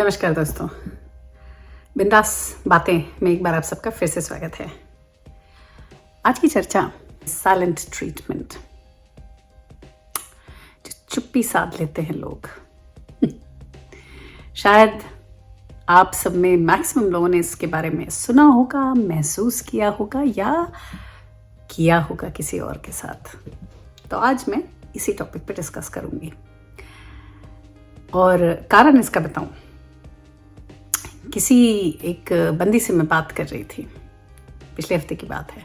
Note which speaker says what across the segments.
Speaker 1: नमस्कार दोस्तों, बिंदास बातें में एक बार आप सबका फिर से स्वागत है। आज की चर्चा साइलेंट ट्रीटमेंट, जो चुप्पी साध लेते हैं लोग। शायद आप सब में मैक्सिमम लोगों ने इसके बारे में सुना होगा, महसूस किया होगा या किया होगा किसी और के साथ। तो आज मैं इसी टॉपिक पे डिस्कस करूंगी और कारण इसका बताऊं। किसी एक बंदी से मैं बात कर रही थी, पिछले हफ्ते की बात है,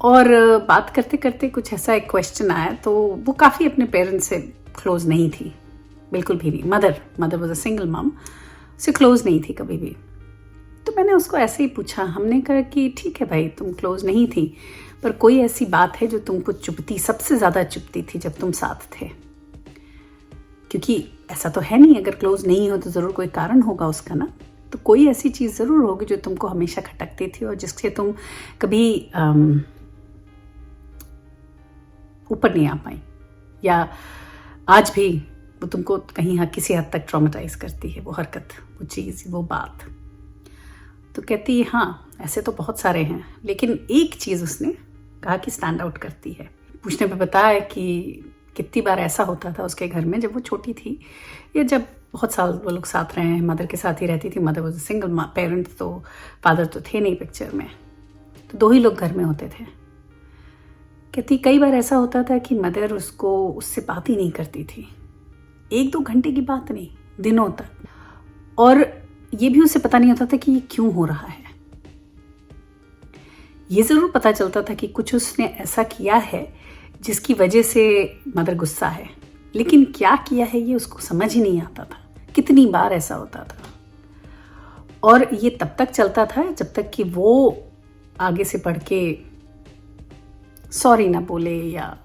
Speaker 1: और बात करते करते कुछ ऐसा एक क्वेश्चन आया। तो वो काफ़ी अपने पेरेंट्स से क्लोज नहीं थी, बिल्कुल भी नहीं। Mother was a single mom, से क्लोज नहीं थी कभी भी। तो मैंने उसको ऐसे ही पूछा, हमने कहा कि ठीक है भाई, तुम क्लोज नहीं थी, पर कोई ऐसी बात है जो तुमको चुभती, सबसे ज़्यादा चुभती थी जब तुम साथ थे? क्योंकि ऐसा तो है नहीं, अगर क्लोज नहीं हो तो ज़रूर कोई कारण होगा उसका ना। तो कोई ऐसी चीज़ ज़रूर होगी जो तुमको हमेशा खटकती थी और जिससे तुम कभी ऊपर नहीं आ पाई, या आज भी वो तुमको कहीं किसी हद तक ट्रॉमेटाइज करती है, वो हरकत, वो चीज़, वो बात। तो कहती है हाँ, ऐसे तो बहुत सारे हैं, लेकिन एक चीज़ उसने कहा कि स्टैंड आउट करती है। पूछने पे बताया कि कितनी बार ऐसा होता था उसके घर में जब वो छोटी थी, या जब बहुत साल वो लोग साथ रहे हैं, मदर के साथ ही रहती थी। मदर वॉज सिंगल पेरेंट, तो फादर तो थे नहीं पिक्चर में, तो दो ही लोग घर में होते थे। कहती कई बार ऐसा होता था कि मदर उससे बात ही नहीं करती थी, 1-2 घंटे की बात नहीं, दिनों तक। और ये भी उसे पता नहीं होता था कि ये क्यों हो रहा है। ये ज़रूर पता चलता था कि कुछ उसने ऐसा किया है जिसकी वजह से मदर गुस्सा है, लेकिन क्या किया है ये उसको समझ ही नहीं आता था। कितनी बार ऐसा होता था, और ये तब तक चलता था जब तक कि वो आगे से बढ़ के सॉरी ना बोले, या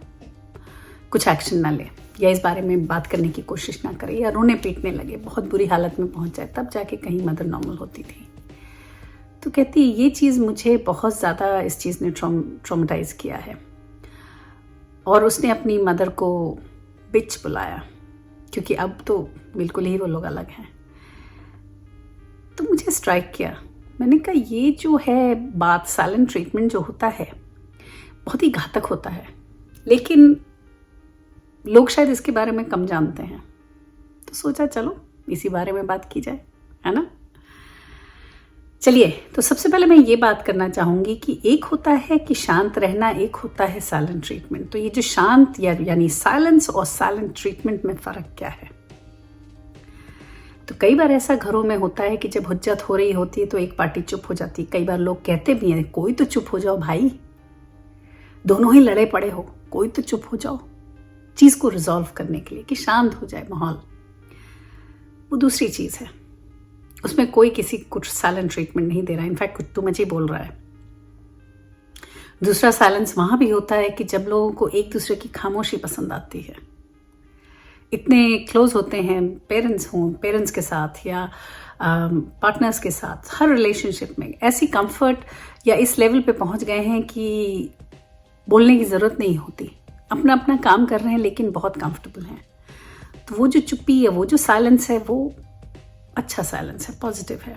Speaker 1: कुछ एक्शन ना ले, या इस बारे में बात करने की कोशिश ना करे, या रोने पीटने लगे, बहुत बुरी हालत में पहुंच जाए, तब जाके कहीं मदर नॉर्मल होती थी। तो कहती ये चीज़ मुझे बहुत ज़्यादा, इस चीज़ ने ट्रॉमेटाइज किया है। और उसने अपनी मदर को बिच बुलाया, क्योंकि अब तो बिल्कुल ही वो लोग अलग हैं। तो मुझे स्ट्राइक किया, मैंने कहा ये जो है बात, साइलेंट ट्रीटमेंट जो होता है, बहुत ही घातक होता है, लेकिन लोग शायद इसके बारे में कम जानते हैं। तो सोचा चलो इसी बारे में बात की जाए, है ना। चलिए, तो सबसे पहले मैं ये बात करना चाहूँगी कि एक होता है कि शांत रहना, एक होता है साइलेंट ट्रीटमेंट। तो ये जो शांत यानी साइलेंस और साइलेंट ट्रीटमेंट में फ़र्क क्या है? तो कई बार ऐसा घरों में होता है कि जब हुज्जत हो रही होती है तो एक पार्टी चुप हो जाती है। कई बार लोग कहते भी हैं, कोई तो चुप हो जाओ भाई, दोनों ही लड़े पड़े हो, कोई तो चुप हो जाओ, चीज़ को रिजॉल्व करने के लिए, कि शांत हो जाए माहौल। वो दूसरी चीज़ है, उसमें कोई किसी कुछ साइलेंट ट्रीटमेंट नहीं दे रहा है, इनफैक्ट कुछ तुम ही बोल रहा है। दूसरा साइलेंस वहाँ भी होता है कि जब लोगों को एक दूसरे की खामोशी पसंद आती है, इतने क्लोज होते हैं, पेरेंट्स के साथ या पार्टनर्स के साथ, हर रिलेशनशिप में ऐसी कंफर्ट या इस लेवल पे पहुँच गए हैं कि बोलने की ज़रूरत नहीं होती, अपना अपना काम कर रहे हैं, लेकिन बहुत कंफर्टेबल हैं। तो वो जो चुप्पी है, वो जो साइलेंस है, वो अच्छा साइलेंस है, पॉजिटिव है।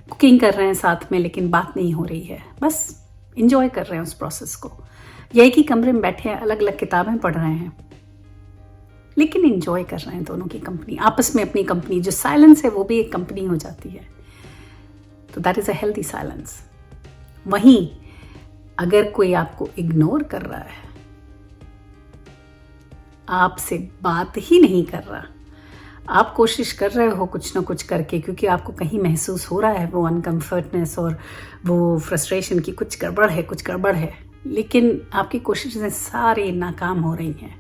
Speaker 1: कुकिंग कर रहे हैं साथ में, लेकिन बात नहीं हो रही है, बस इंजॉय कर रहे हैं उस प्रोसेस को, या एक ही कमरे में बैठे हैं, अलग अलग किताबें पढ़ रहे हैं, लेकिन इंजॉय कर रहे हैं दोनों की कंपनी, आपस में अपनी कंपनी। जो साइलेंस है वो भी एक कंपनी हो जाती है, तो that is a healthy silence. वहीं अगर कोई आपको इग्नोर कर रहा है, आपसे बात ही नहीं कर रहा, आप कोशिश कर रहे हो कुछ ना कुछ करके, क्योंकि आपको कहीं महसूस हो रहा है वो अनकम्फर्टनेस और वो फ्रस्ट्रेशन की कुछ गड़बड़ है, लेकिन आपकी कोशिशें सारी नाकाम हो रही हैं।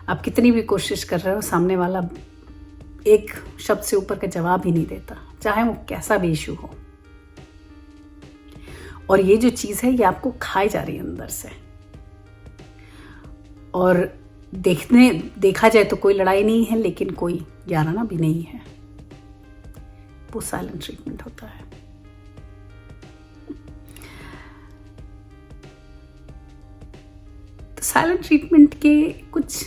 Speaker 1: आप कितनी भी कोशिश कर रहे हो, सामने वाला एक शब्द से ऊपर का जवाब ही नहीं देता, चाहे वो कैसा भी इशू हो। और ये जो चीज़ है, ये आपको खाई जा रही है अंदर से। और देखा जाए तो कोई लड़ाई नहीं है, लेकिन कोई ग्यारना भी नहीं है, वो साइलेंट ट्रीटमेंट होता है। तो साइलेंट ट्रीटमेंट के कुछ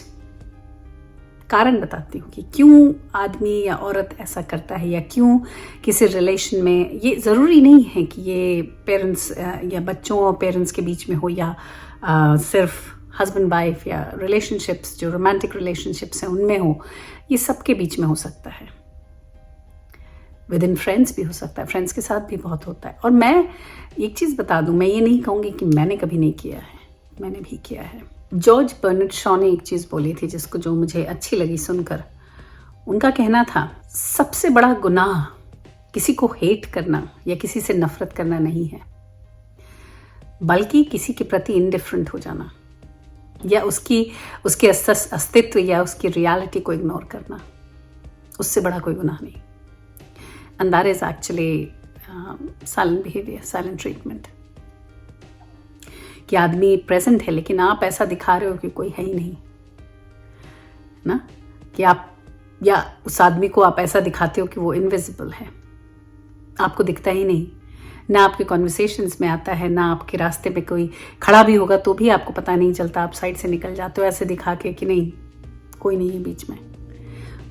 Speaker 1: कारण बताती हूँ कि क्यों आदमी या औरत ऐसा करता है, या क्यों किसी रिलेशन में, ये ज़रूरी नहीं है कि ये पेरेंट्स या बच्चों और पेरेंट्स के बीच में हो, या सिर्फ हस्बैंड वाइफ या रिलेशनशिप्स जो रोमांटिक रिलेशनशिप्स हैं उनमें हो, ये सबके बीच में हो सकता है। विद इन फ्रेंड्स भी हो सकता है, फ्रेंड्स के साथ भी बहुत होता है। और मैं एक चीज़ बता दूं, मैं ये नहीं कहूँगी कि मैंने कभी नहीं किया है, मैंने भी किया है। जॉर्ज बर्नार्ड शॉ ने एक चीज़ बोली थी जिसको जो मुझे अच्छी लगी सुनकर। उनका कहना था, सबसे बड़ा गुनाह किसी को हेट करना या किसी से नफरत करना नहीं है, बल्कि किसी के प्रति इनडिफरेंट हो जाना, या उसके अस्तित्व या उसकी रियलिटी को इग्नोर करना, उससे बड़ा कोई गुनाह नहीं। And that is actually silent behaviour, silent treatment. कि आदमी प्रेजेंट है लेकिन आप ऐसा दिखा रहे हो कि कोई है ही नहीं ना, कि आप, या उस आदमी को आप ऐसा दिखाते हो कि वो इनविजिबल है, आपको दिखता ही नहीं, ना आपके कॉन्वर्सेशंस में आता है, ना आपके रास्ते में कोई खड़ा भी होगा तो भी आपको पता नहीं चलता, आप साइड से निकल जाते हो ऐसे दिखा के कि नहीं कोई नहीं है बीच में।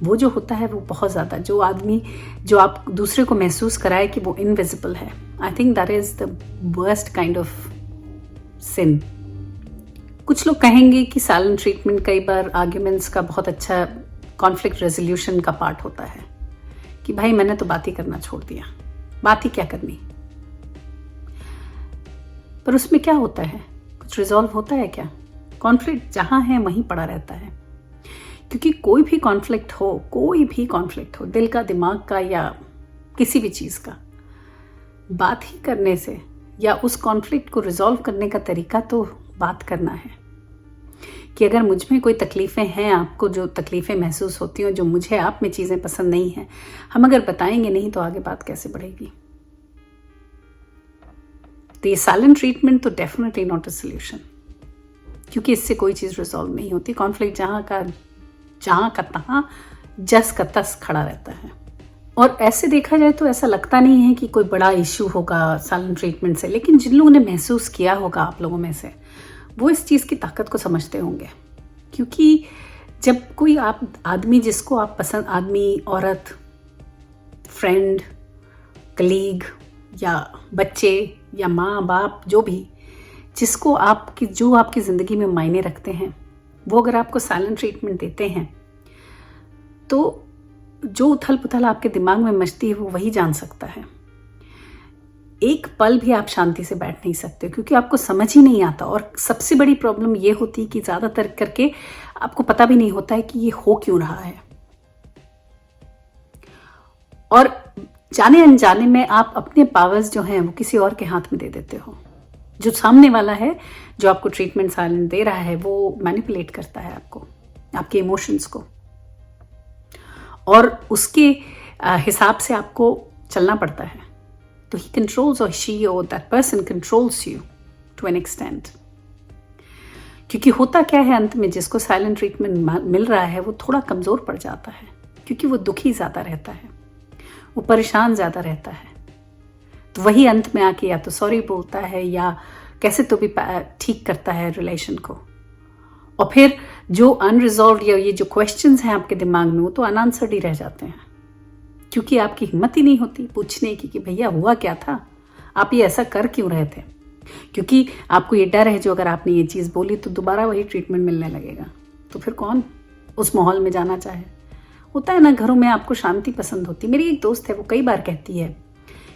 Speaker 1: वो जो होता है वो बहुत ज़्यादा, जो आदमी जो आप दूसरे को महसूस कराए कि वो इनविजिबल है, I think that is the worst kind of sin. कुछ लोग कहेंगे कि साइलेंट ट्रीटमेंट कई बार आर्ग्यूमेंट्स का बहुत अच्छा कॉन्फ्लिक्ट रेजोल्यूशन का पार्ट होता है, कि भाई मैंने तो बात ही करना छोड़ दिया, बात ही क्या करनी। पर उसमें क्या होता है, कुछ रिजॉल्व होता है क्या? कॉन्फ्लिक्ट जहां है वहीं पड़ा रहता है। क्योंकि कोई भी कॉन्फ्लिक्ट हो, दिल का, दिमाग का, या किसी भी चीज़ का, बात ही करने से या उस कॉन्फ्लिक्ट को रिजॉल्व करने का तरीका तो बात करना है। कि अगर मुझ में कोई तकलीफ़ें हैं, आपको जो तकलीफ़ें महसूस होती हैं, जो मुझे आप में चीज़ें पसंद नहीं हैं, हम अगर बताएंगे नहीं तो आगे बात कैसे बढ़ेगी? तो ये साइलेंट ट्रीटमेंट तो डेफिनेटली नॉट अ सोल्यूशन, क्योंकि इससे कोई चीज़ रिजॉल्व नहीं होती। कॉन्फ्लिक्ट जहाँ का तहाँ, जस का तस खड़ा रहता है। और ऐसे देखा जाए तो ऐसा लगता नहीं है कि कोई बड़ा इश्यू होगा साइलेंट ट्रीटमेंट से, लेकिन जिन लोगों ने महसूस किया होगा आप लोगों में से, वो इस चीज़ की ताकत को समझते होंगे। क्योंकि जब कोई आप आदमी जिसको आप पसंद, आदमी, औरत, फ्रेंड, कलीग या बच्चे या माँ बाप, जो भी, जिसको जो आपकी ज़िंदगी में मायने रखते हैं, वो अगर आपको साइलेंट ट्रीटमेंट देते हैं तो जो उथल पुथल आपके दिमाग में मचती है वो वही जान सकता है। एक पल भी आप शांति से बैठ नहीं सकते, क्योंकि आपको समझ ही नहीं आता। और सबसे बड़ी प्रॉब्लम ये होती है कि ज़्यादातर करके आपको पता भी नहीं होता है कि ये हो क्यों रहा है, और जाने अनजाने में आप अपने पावर्स जो हैं वो किसी और के हाथ में दे देते हो। जो सामने वाला है, जो आपको ट्रीटमेंट साइलेंट दे रहा है, वो मैनिपुलेट करता है आपको, आपके इमोशंस को, और उसके हिसाब से आपको चलना पड़ता है। तो ही कंट्रोल्स, और शी और that person controls you to an extent. क्योंकि होता क्या है, अंत में जिसको साइलेंट ट्रीटमेंट मिल रहा है वो थोड़ा कमज़ोर पड़ जाता है, क्योंकि वो दुखी ज़्यादा रहता है, वो परेशान ज़्यादा रहता है। तो वही अंत में आके या तो सॉरी बोलता है या कैसे तो भी ठीक करता है रिलेशन को। और फिर जो अनरिजॉल्व या ये जो क्वेश्चंस हैं आपके दिमाग में, वो तो अनआंसर्ड ही रह जाते हैं, क्योंकि आपकी हिम्मत ही नहीं होती पूछने की कि भैया हुआ क्या था, आप ये ऐसा कर क्यों रहे थे। क्योंकि आपको ये डर है, जो अगर आपने ये चीज़ बोली तो दोबारा वही ट्रीटमेंट मिलने लगेगा, तो फिर कौन उस माहौल में जाना चाहे। होता है ना, घरों में आपको शांति पसंद होती। मेरी एक दोस्त है, वो कई बार कहती है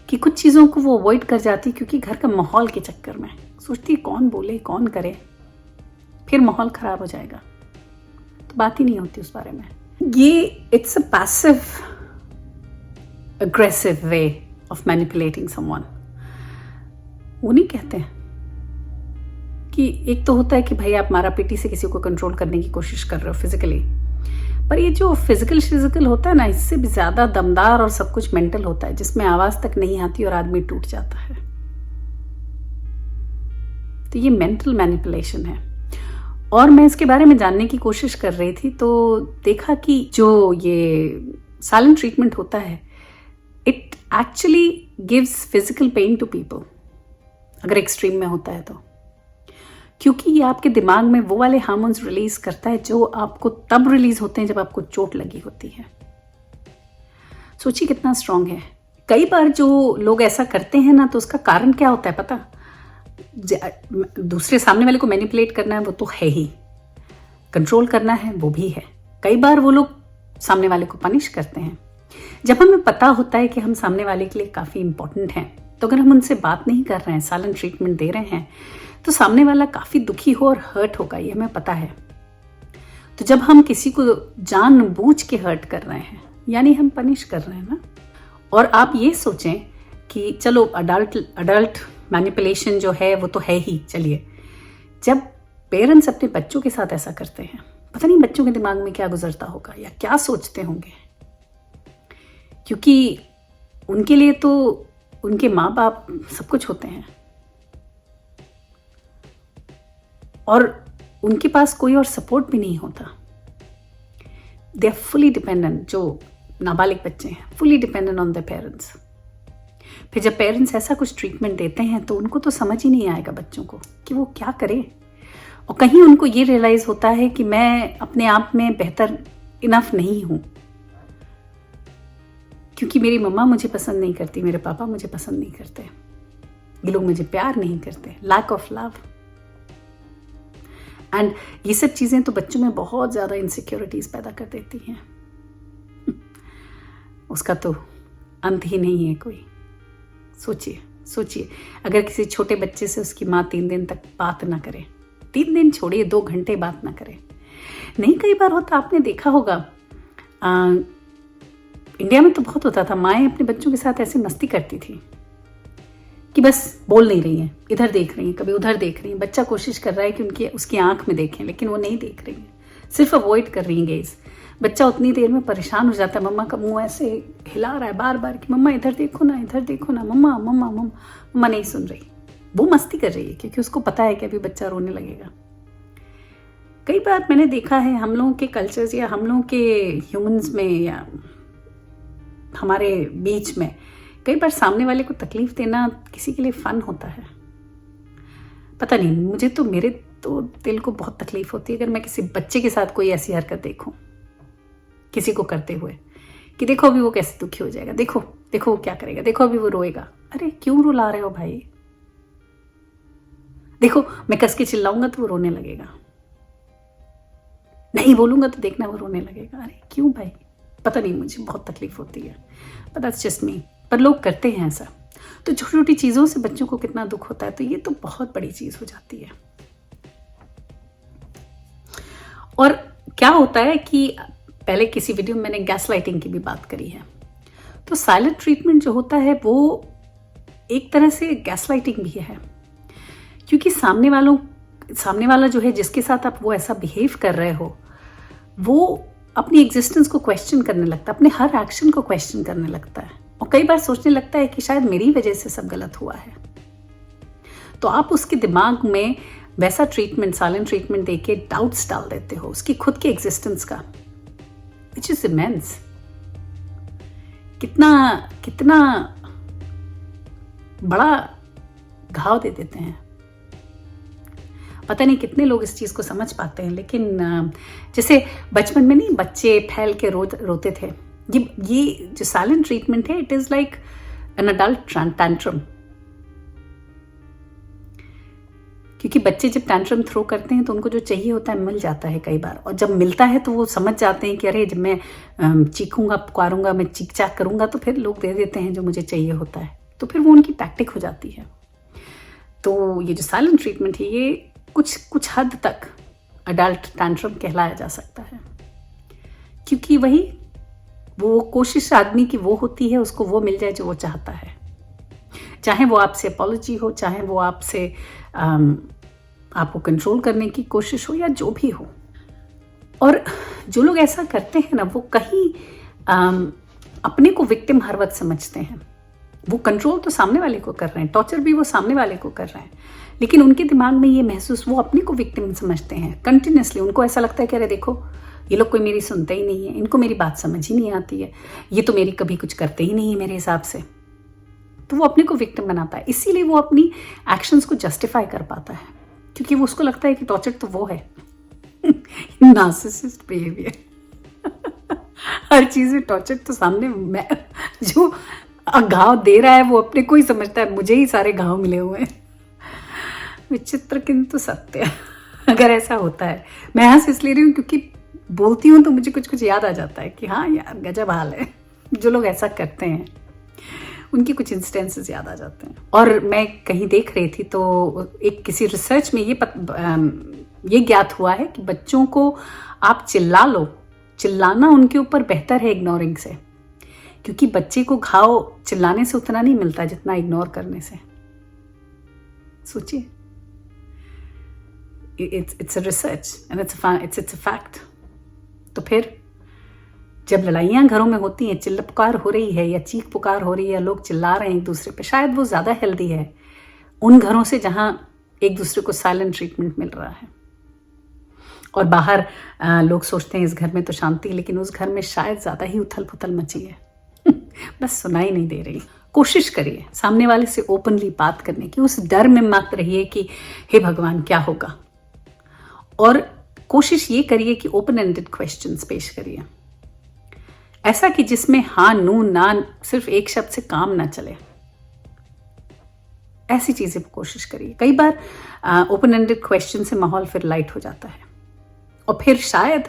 Speaker 1: कि कुछ चीज़ों को वो अवॉइड कर जाती, क्योंकि घर का माहौल के चक्कर में सोचती है कौन बोले कौन करे, फिर माहौल ख़राब हो जाएगा, तो बात ही नहीं होती उस बारे में। ये it's a passive aggressive way of manipulating someone. वो नहीं कहते कि एक तो होता है कि भाई आप मारा पीटी से किसी को कंट्रोल करने की कोशिश कर रहे हो फिजिकली, पर ये जो फिजिकल होता है ना, इससे भी ज़्यादा दमदार और सब कुछ मेंटल होता है, जिसमें आवाज़ तक नहीं आती और आदमी टूट जाता है। तो ये मेंटल मैनिपुलेशन है। और मैं इसके बारे में जानने की कोशिश कर रही थी, तो देखा कि जो ये साइलेंट ट्रीटमेंट होता है, it actually gives physical pain to people, अगर एक्सट्रीम में होता है तो। क्योंकि ये आपके दिमाग में वो वाले हार्मोन्स रिलीज करता है जो आपको तब रिलीज होते हैं जब आपको चोट लगी होती है। सोचिए कितना स्ट्रांग है। कई बार जो लोग ऐसा करते हैं ना, तो उसका कारण क्या होता है पता? दूसरे सामने वाले को मैनिपुलेट करना है वो तो है ही, कंट्रोल करना है वो भी है। कई बार वो लोग सामने वाले को पनिश करते हैं। जब हमें पता होता है कि हम सामने वाले के लिए काफ़ी इंपॉर्टेंट हैं, तो अगर हम उनसे बात नहीं कर रहे हैं, साइलेंट ट्रीटमेंट दे रहे हैं, तो सामने वाला काफ़ी दुखी हो और हर्ट होगा, ये हमें पता है। तो जब हम किसी को जानबूझ के हर्ट कर रहे हैं, यानी हम पनिश कर रहे हैं ना। और आप ये सोचें कि चलो अडल्ट मैनिपुलेशन जो है वो तो है ही, चलिए जब पेरेंट्स अपने बच्चों के साथ ऐसा करते हैं, पता नहीं बच्चों के दिमाग में क्या गुजरता होगा या क्या सोचते होंगे, क्योंकि उनके लिए तो उनके माँ बाप सब कुछ होते हैं और उनके पास कोई और सपोर्ट भी नहीं होता। दे आर फुली डिपेंडेंट, जो नाबालिग बच्चे हैं fully dependent on the parents. फिर जब पेरेंट्स ऐसा कुछ ट्रीटमेंट देते हैं तो उनको तो समझ ही नहीं आएगा बच्चों को कि वो क्या करे। और कहीं उनको ये रियलाइज होता है कि मैं अपने आप में बेहतर इनफ नहीं हूं, क्योंकि मेरी मम्मा मुझे पसंद नहीं करती, मेरे पापा मुझे पसंद नहीं करते, ये लोग मुझे प्यार नहीं करते, लैक ऑफ लव। एंड ये सब चीजें तो बच्चों में बहुत ज्यादा इनसिक्योरिटीज पैदा कर देती हैं। उसका तो अंत ही नहीं है कोई। सोचिए अगर किसी छोटे बच्चे से उसकी माँ 3 दिन तक बात ना करे, 3 दिन छोड़िए 2 घंटे बात ना करे। नहीं, कई बार होता, आपने देखा होगा, इंडिया में तो बहुत होता था, माएँ अपने बच्चों के साथ ऐसे मस्ती करती थी कि बस बोल नहीं रही हैं, इधर देख रही हैं, कभी उधर देख रही हैं। बच्चा कोशिश कर रहा है कि उसकी आंख में देखें, लेकिन वो नहीं देख रही हैं, सिर्फ अवॉइड कर रही हैं गेज। बच्चा उतनी देर में परेशान हो जाता है, मम्मा का मुंह ऐसे हिला रहा है बार बार कि मम्मा इधर देखो ना, इधर देखो ना, मम्मा मम्मा मम्मा। मम्मा नहीं सुन रही, वो मस्ती कर रही है क्योंकि उसको पता है कि अभी बच्चा रोने लगेगा। कई बार मैंने देखा है हम लोगों के कल्चर्स या हम लोगों के ह्यूमंस में या हमारे बीच में, कई बार सामने वाले को तकलीफ देना किसी के लिए फन होता है। पता नहीं, मेरे तो दिल को बहुत तकलीफ होती है अगर मैं किसी बच्चे के साथ कोई ऐसी हरकत देखूं किसी को करते हुए, कि देखो अभी वो कैसे दुखी हो जाएगा, देखो वो क्या करेगा, देखो अभी वो रोएगा। अरे क्यों रुला रहे हो भाई? देखो मैं कस के चिल्लाऊंगा तो वो रोने लगेगा, नहीं बोलूंगा तो देखना वो रोने लगेगा। अरे क्यों भाई? पता नहीं, मुझे बहुत तकलीफ होती है, but that's just me। पर लोग करते हैं ऐसा। तो छोटी छोटी चीजों से बच्चों को कितना दुख होता है, तो ये तो बहुत बड़ी चीज हो जाती है। और क्या होता है कि पहले किसी वीडियो में मैंने गैस लाइटिंग की भी बात करी है। तो साइलेंट ट्रीटमेंट जो होता है वो एक तरह से गैस लाइटिंग भी है, क्योंकि सामने वाला जो है जिसके साथ आप वो ऐसा बिहेव कर रहे हो, वो अपनी एग्जिस्टेंस को क्वेश्चन करने लगता है, अपने हर एक्शन को क्वेश्चन करने लगता है और कई बार सोचने लगता है कि शायद मेरी वजह से सब गलत हुआ है। तो आप उसके दिमाग में वैसा ट्रीटमेंट, साइलेंट ट्रीटमेंट देके डाउट्स डाल देते हो उसकी खुद की एग्जिस्टेंस का, विच इज इमेंस। कितना बड़ा घाव दे देते हैं। पता नहीं कितने लोग इस चीज को समझ पाते हैं, लेकिन जैसे बचपन में नहीं बच्चे फैल के रोते थे, ये जो साइलेंट ट्रीटमेंट है, it is like an adult tantrum. क्योंकि बच्चे जब टैंट्रम थ्रो करते हैं तो उनको जो चाहिए होता है मिल जाता है कई बार, और जब मिलता है तो वो समझ जाते हैं कि अरे जब मैं चीखूंगा, पुकारूंगा, मैं चीख चाक करूंगा तो फिर लोग दे देते हैं जो मुझे चाहिए होता है, तो फिर वो उनकी टैक्टिक हो जाती है। तो ये जो साइलेंट ट्रीटमेंट है, ये कुछ हद तक अडल्ट टैंट्रम कहलाया जा सकता है, क्योंकि वो कोशिश आदमी की वो होती है, उसको वो मिल जाए जो वो चाहता है, चाहे वो आपसे अपॉलॉजी हो, चाहे वो आपसे आपको कंट्रोल करने की कोशिश हो, या जो भी हो। और जो लोग ऐसा करते हैं ना, वो कहीं अपने को विक्टिम हर वक्त समझते हैं। वो कंट्रोल तो सामने वाले को कर रहे हैं, टॉर्चर भी वो सामने वाले को कर रहे हैं, लेकिन उनके दिमाग में ये महसूस, वो अपने को विक्टिम समझते हैं कंटिन्यूसली। उनको ऐसा लगता है कि अरे देखो ये लोग कोई मेरी सुनते ही नहीं है, इनको मेरी बात समझ ही नहीं आती है, ये तो मेरी कभी कुछ करते ही नहीं है मेरे हिसाब से। तो वो अपने को विक्टिम बनाता है, इसीलिए वो अपनी एक्शंस को जस्टिफाई कर पाता है क्योंकि वो उसको लगता है कि टॉर्चर तो वो है। Narcissist behaviour. हर चीज में टॉर्चर तो सामने मैं, जो घाव दे रहा है वो अपने को ही समझता है, मुझे ही सारे घाव मिले हुए हैं। विचित्र किंतु सत्य। अगर ऐसा होता है, मैं हंस इसलिए रही हूँ क्योंकि बोलती हूँ तो मुझे कुछ कुछ याद आ जाता है कि हाँ यार गजब हाल है। जो लोग ऐसा करते हैं उनकी कुछ इंस्टेंसेस याद आ जाते हैं। और मैं कहीं देख रही थी तो एक किसी रिसर्च में ये ज्ञात हुआ है कि बच्चों को आप चिल्ला लो, चिल्लाना उनके ऊपर बेहतर है इग्नोरिंग से, क्योंकि बच्चे को घाव चिल्लाने से उतना नहीं मिलता जितना इग्नोर करने से। सोचिए, it's a research and it's a fact. तो फिर जब लड़ाइयाँ घरों में होती हैं, चिल्ला पुकार हो रही है या चीख पुकार हो रही है, लोग चिल्ला रहे हैं एक दूसरे पे, शायद वो ज़्यादा हेल्दी है उन घरों से जहाँ एक दूसरे को साइलेंट ट्रीटमेंट मिल रहा है। और बाहर लोग सोचते हैं इस घर में तो शांति, लेकिन उस घर में शायद ज़्यादा ही उथल पुथल मची है। बस सुनाई नहीं दे रही। कोशिश करिए सामने वाले से ओपनली बात करने की, उस डर में मत रहिए कि हे भगवान क्या होगा। और कोशिश ये करिए कि ओपन एंडेड क्वेश्चंस पेश करिए, ऐसा कि जिसमें हाँ नू ना सिर्फ एक शब्द से काम ना चले। ऐसी चीजें कोशिश करिए। कई बार ओपन एंडेड क्वेश्चन से माहौल फिर लाइट हो जाता है और फिर शायद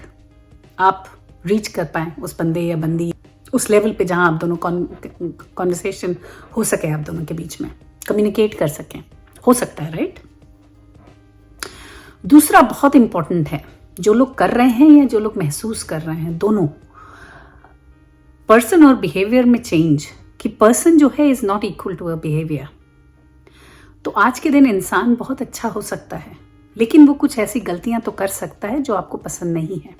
Speaker 1: आप रीच कर पाए उस बंदे या बंदी उस लेवल पे जहां आप दोनों कॉन्वर्सेशन हो सके, आप दोनों के बीच में कम्युनिकेट कर सकें। हो सकता है, राइट। दूसरा बहुत इंपॉर्टेंट है, जो लोग कर रहे हैं या जो लोग महसूस कर रहे हैं, दोनों पर्सन और बिहेवियर में चेंज, कि पर्सन जो है is not equal to a behaviour. तो आज के दिन इंसान बहुत अच्छा हो सकता है, लेकिन वो कुछ ऐसी गलतियां तो कर सकता है जो आपको पसंद नहीं है।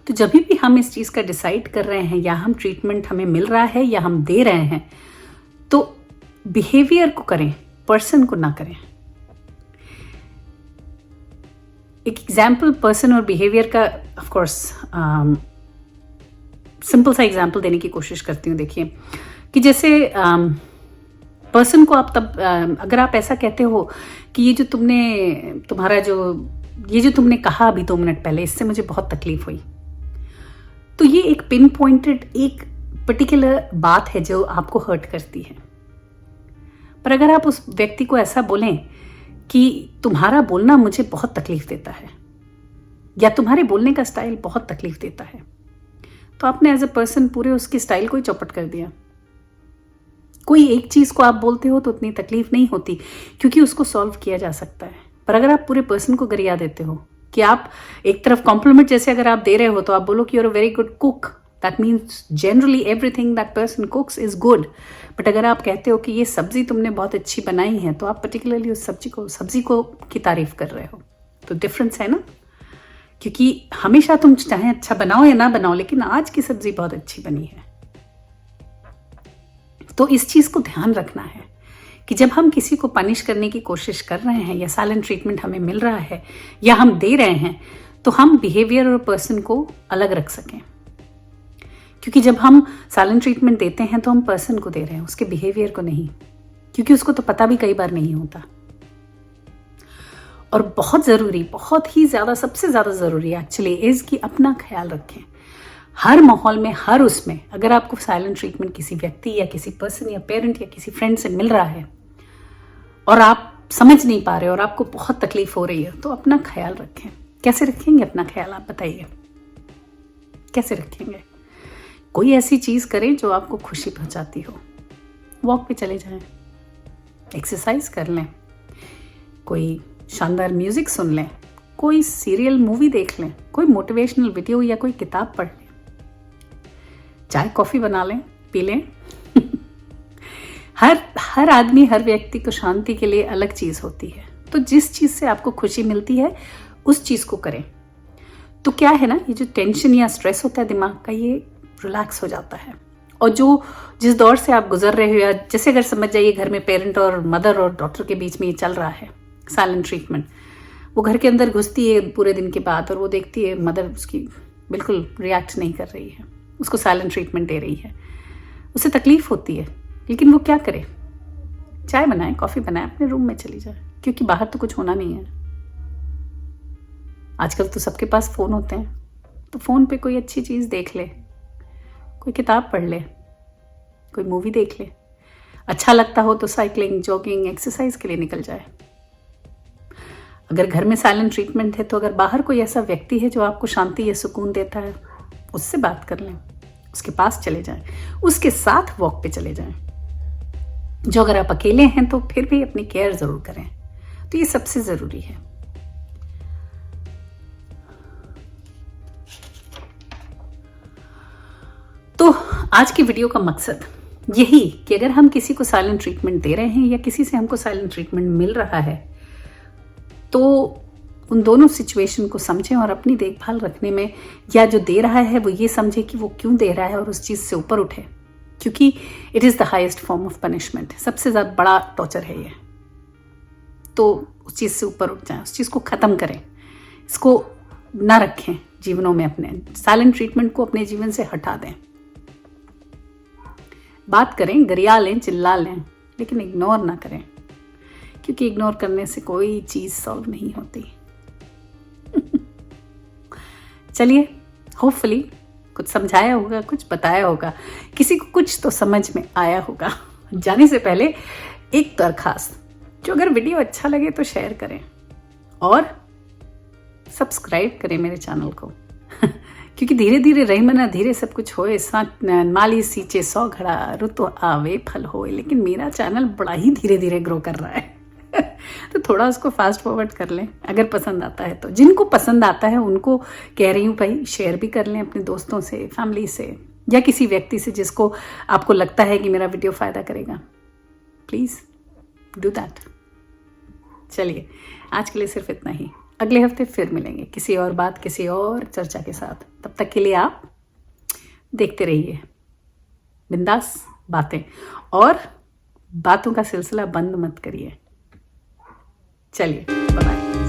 Speaker 1: तो जब भी हम इस चीज का डिसाइड कर रहे हैं, या हम ट्रीटमेंट हमें मिल रहा है या हम दे रहे हैं, तो बिहेवियर को करें, पर्सन को ना करें। एक एग्जाम्पल पर्सन और बिहेवियर का, ऑफ कोर्स सिंपल सा एग्जाम्पल देने की कोशिश करती हूँ। देखिए कि जैसे पर्सन को आप तब अगर आप ऐसा कहते हो कि ये जो तुमने कहा अभी 2 मिनट पहले, इससे मुझे बहुत तकलीफ हुई, तो ये एक पिन पॉइंटेड एक पर्टिकुलर बात है जो आपको हर्ट करती है। पर अगर आप उस व्यक्ति को ऐसा बोलें कि तुम्हारा बोलना मुझे बहुत तकलीफ देता है, या तुम्हारे बोलने का स्टाइल बहुत तकलीफ देता है, तो आपने एज ए पर्सन पूरे उसकी स्टाइल को ही चौपट कर दिया। कोई एक चीज को आप बोलते हो तो उतनी तकलीफ नहीं होती, क्योंकि उसको सॉल्व किया जा सकता है। पर अगर आप पूरे पर्सन को गरिया देते हो, कि आप एक तरफ कॉम्प्लीमेंट जैसे अगर आप दे रहे हो तो आप बोलो कि you are a very good cook, that means generally everything that person cooks is good. But अगर आप कहते हो कि ये सब्जी तुमने बहुत अच्छी बनाई है, तो आप पर्टिकुलरली उस सब्जी को की तारीफ कर रहे हो। तो डिफरेंस है ना, क्योंकि हमेशा तुम चाहे अच्छा बनाओ या ना बनाओ, लेकिन आज की सब्जी बहुत अच्छी बनी है। तो इस चीज को ध्यान रखना है कि जब हम किसी को पनिश करने की कोशिश कर रहे हैं, या साइलेंट ट्रीटमेंट हमें मिल रहा है या हम दे रहे हैं, तो हम बिहेवियर और पर्सन को अलग रख सकें। क्योंकि जब हम साइलेंट ट्रीटमेंट देते हैं तो हम पर्सन को दे रहे हैं, उसके बिहेवियर को नहीं, क्योंकि उसको तो पता भी कई बार नहीं होता। और बहुत जरूरी, बहुत ही ज्यादा, सबसे ज्यादा जरूरी एक्चुअली इज कि अपना ख्याल रखें हर माहौल में, हर उसमें। अगर आपको साइलेंट ट्रीटमेंट किसी व्यक्ति या किसी पर्सन या पेरेंट या किसी फ्रेंड से मिल रहा है और आप समझ नहीं पा रहे और आपको बहुत तकलीफ हो रही है, तो अपना ख्याल रखें। कैसे रखेंगे अपना ख्याल, आप बताइए कैसे रखेंगे? कोई ऐसी चीज करें जो आपको खुशी पहुंचाती हो। वॉक पे चले जाएं, एक्सरसाइज कर लें, कोई शानदार म्यूजिक सुन लें, कोई सीरियल मूवी देख लें, कोई मोटिवेशनल वीडियो या कोई किताब पढ़ लें, चाय कॉफी बना लें, पी लें। हर आदमी, हर व्यक्ति को शांति के लिए अलग चीज होती है। तो जिस चीज से आपको खुशी मिलती है उस चीज को करें। तो क्या है ना, ये जो टेंशन या स्ट्रेस होता है दिमाग का, ये रिलैक्स हो जाता है। और जिस दौर से आप गुजर रहे हो, या जैसे अगर समझ जाइए घर में पेरेंट और मदर और डॉक्टर के बीच में ये चल रहा है साइलेंट ट्रीटमेंट, वो घर के अंदर घुसती है पूरे दिन के बाद और वो देखती है मदर उसकी बिल्कुल रिएक्ट नहीं कर रही है, उसको साइलेंट ट्रीटमेंट दे रही है, उसे तकलीफ होती है। लेकिन वो क्या करे, चाय बनाए, कॉफी बनाए, अपने रूम में चली जाए, क्योंकि बाहर तो कुछ होना नहीं है। आजकल तो सबके पास फ़ोन होते हैं, तो फ़ोन पे कोई अच्छी चीज़ देख ले, कोई किताब पढ़ ले, कोई मूवी देख ले। अच्छा लगता हो तो साइकिलिंग, जॉगिंग, एक्सरसाइज के लिए निकल जाए। अगर घर में साइलेंट ट्रीटमेंट है तो अगर बाहर कोई ऐसा व्यक्ति है जो आपको शांति या सुकून देता है, उससे बात कर लें, उसके पास चले जाएं, उसके साथ वॉक पे चले जाएं। जो अगर आप अकेले हैं तो फिर भी अपनी केयर ज़रूर करें, तो ये सबसे ज़रूरी है। तो आज की वीडियो का मकसद यही कि अगर हम किसी को साइलेंट ट्रीटमेंट दे रहे हैं या किसी से हमको साइलेंट ट्रीटमेंट मिल रहा है, तो उन दोनों सिचुएशन को समझें और अपनी देखभाल रखने में, या जो दे रहा है वो ये समझे कि वो क्यों दे रहा है और उस चीज़ से ऊपर उठे, क्योंकि it is the highest form of punishment. सबसे ज़्यादा बड़ा टॉर्चर है ये। तो उस चीज़ से ऊपर उठ जाएं, उस चीज़ को ख़त्म करें, इसको ना रखें जीवनों में। अपने साइलेंट ट्रीटमेंट को अपने जीवन से हटा दें। बात करें, गरिया लें, चिल्ला लें, लेकिन इग्नोर ना करें, क्योंकि इग्नोर करने से कोई चीज़ सॉल्व नहीं होती। चलिए, होपफुली कुछ समझाया होगा, कुछ बताया होगा, किसी को कुछ तो समझ में आया होगा। जाने से पहले एक दरखास्त, जो अगर वीडियो अच्छा लगे तो शेयर करें और सब्सक्राइब करें मेरे चैनल को। क्योंकि धीरे धीरे रही मना धीरे सब कुछ होए, माली सींचे 100 घड़ा, रुतो आवे फल होए। लेकिन मेरा चैनल बड़ा ही धीरे धीरे ग्रो कर रहा है। तो थोड़ा उसको फास्ट फॉरवर्ड कर लें अगर पसंद आता है तो। जिनको पसंद आता है उनको कह रही हूँ भाई, शेयर भी कर लें अपने दोस्तों से, फैमिली से, या किसी व्यक्ति से जिसको आपको लगता है कि मेरा वीडियो फ़ायदा करेगा। Please do that. चलिए, आज के लिए सिर्फ इतना ही। अगले हफ्ते फिर मिलेंगे किसी और बात, किसी और चर्चा के साथ। तब तक के लिए आप देखते रहिए बिंदास बातें, और बातों का सिलसिला बंद मत करिए। चलिए, बाय बाय।